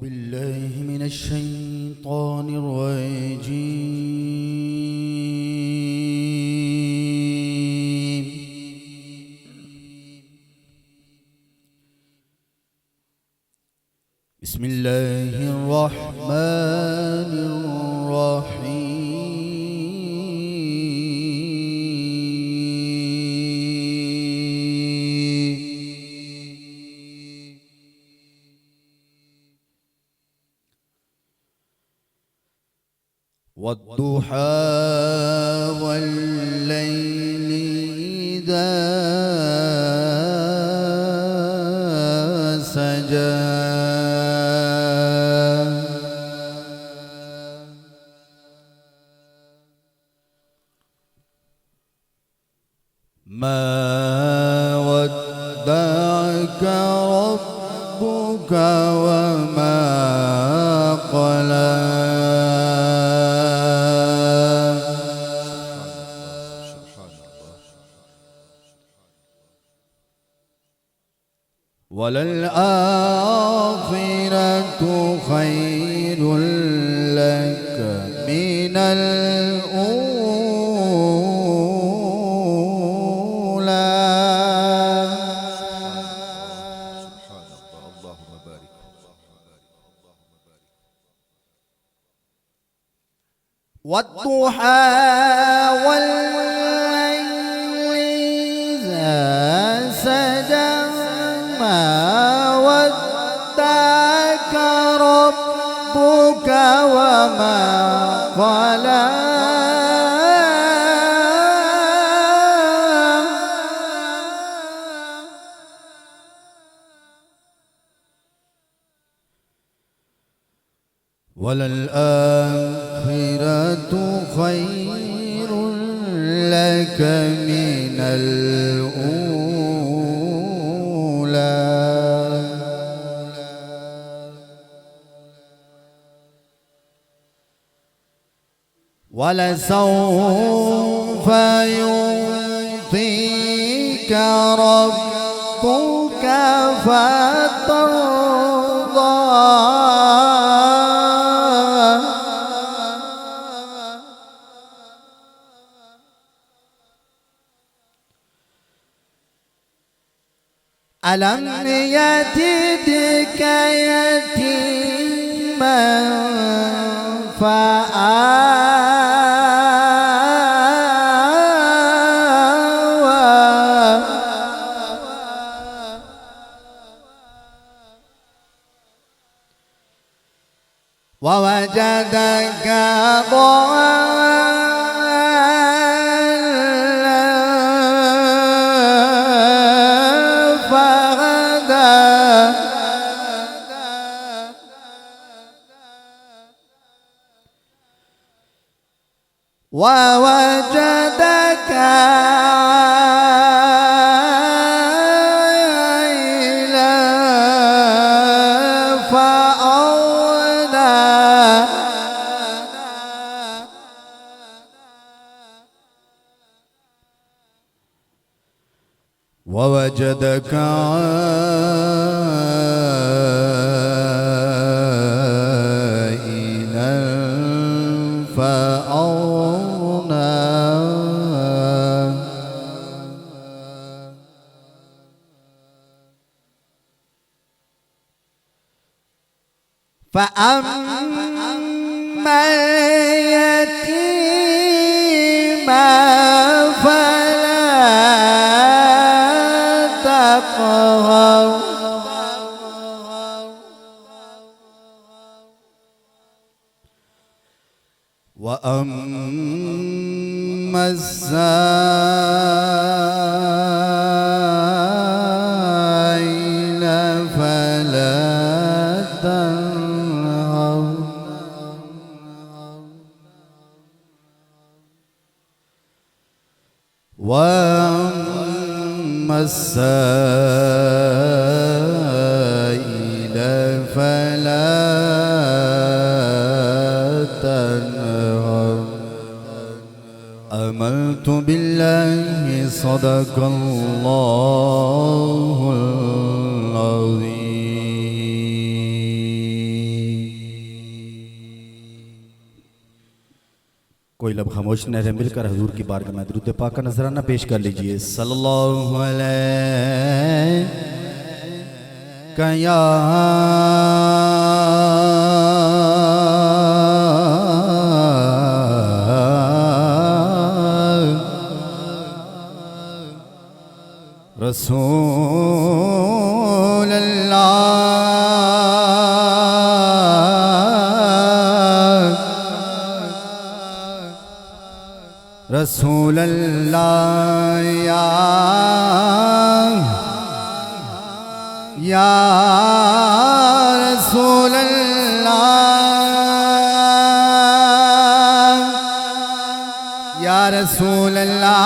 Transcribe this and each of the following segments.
بالله من الشيطان الرجيم. بسم الله الرحمن الرحيم. والضحى والليل إذا سجى ما ودعك ربك وما قلى وللآخرة خير لك من الأولى. اللهم بارك. والضحى والليل إذا سجى ما ودعك ربك وما قلى وللآخرة خير لك من الأولى. ولسوف يعطيك ربك فترضى ألم يجدك يتيما فآوى ووجدك ووجدك عائلا فأغنى ووجدك عائلا فأغنى فأما اليتيم فلا تقهر وأما السائل فلا تنهر وأما السائل فلا تنهر. آمنت بالله صدق الله العظيم. कोई लब खामोश न रहे, मिलकर हजूर की बारगाह में दुरूद पाक का नजराना पेश कर लीजिए। सल्लल्लाहु अलैहि या रसूल अल्लाह, रसूल अल्लाह या रसूल अल्लाह, या रसूल अल्लाह,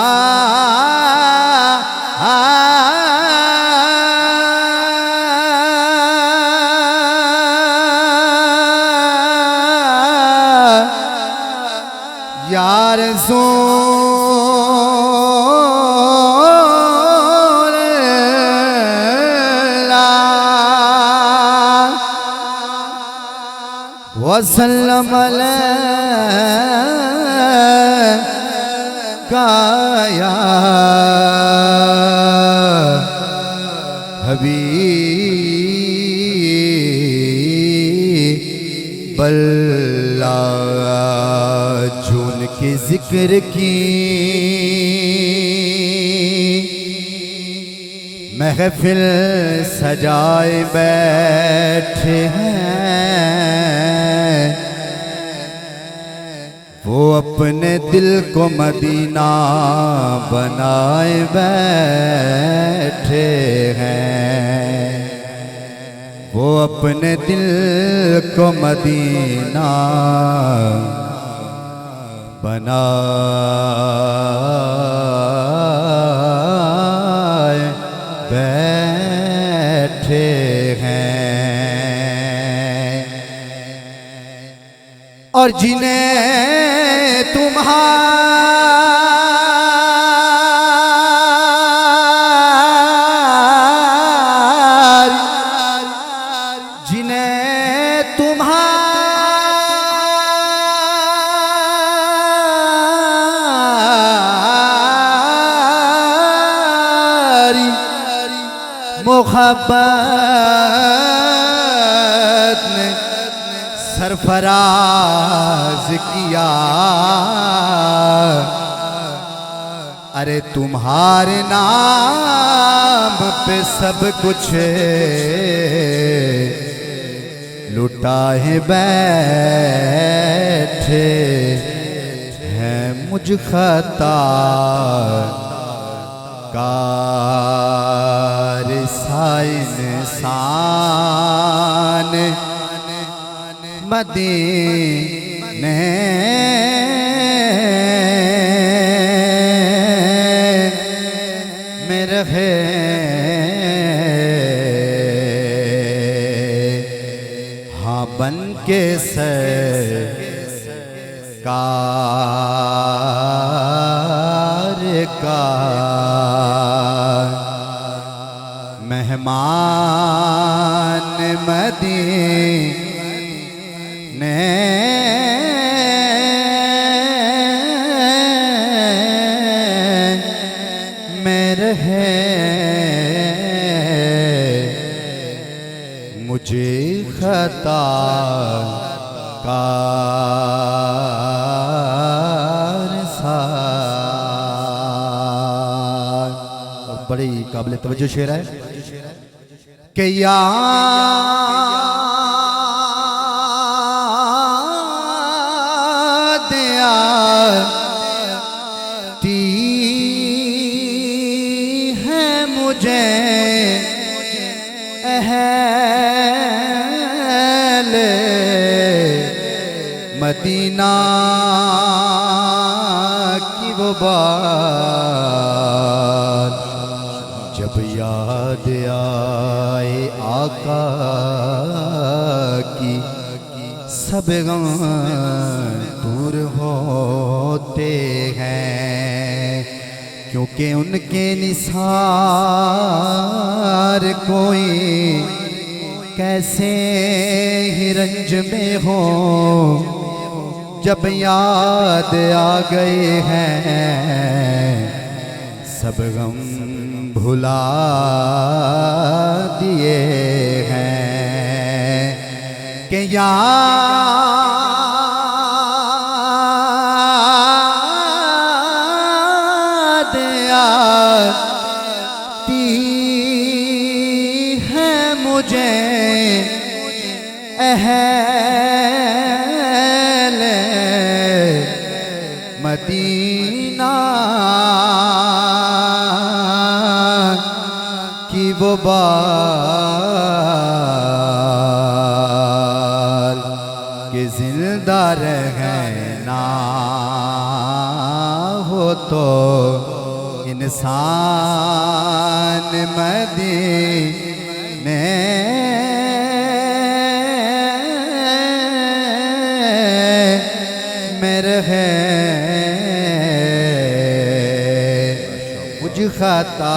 या रसूल अल्लाह, वसल्लम अलैका या हबीब अल्लाह। जून के जिक्र की महफिल सजाए बैठे हैं, वो अपने दिल को मदीना बनाए बैठे हैं, वो अपने दिल को मदीना बनाए बैठे हैं। और जिन्हें मोहब्बत ने सरफराज किया, अरे तुम्हारे नाम पे सब कुछ लुटाए बैठे हैं। मुझ खता कार इंसान मदीने में रहे, हाँ बन के सरकार का मेहमान मदीने में रहे, मुझे खता कार सार। और बड़ी काबिल तवज्जो शेर है कि याद आती है मुझे अहले मदीना की वो बात, जब याद आए आका की सब गम दूर होते हैं, क्योंकि उनके निसार कोई कैसे ही रंज में हो जब याद आ गए हैं सब गम भुला दिए हैं कि याद आती है मुझे अहले मदीना की वो बात कि जिंदा रहना हो तो इंसान मदीने में रहे मुझ खता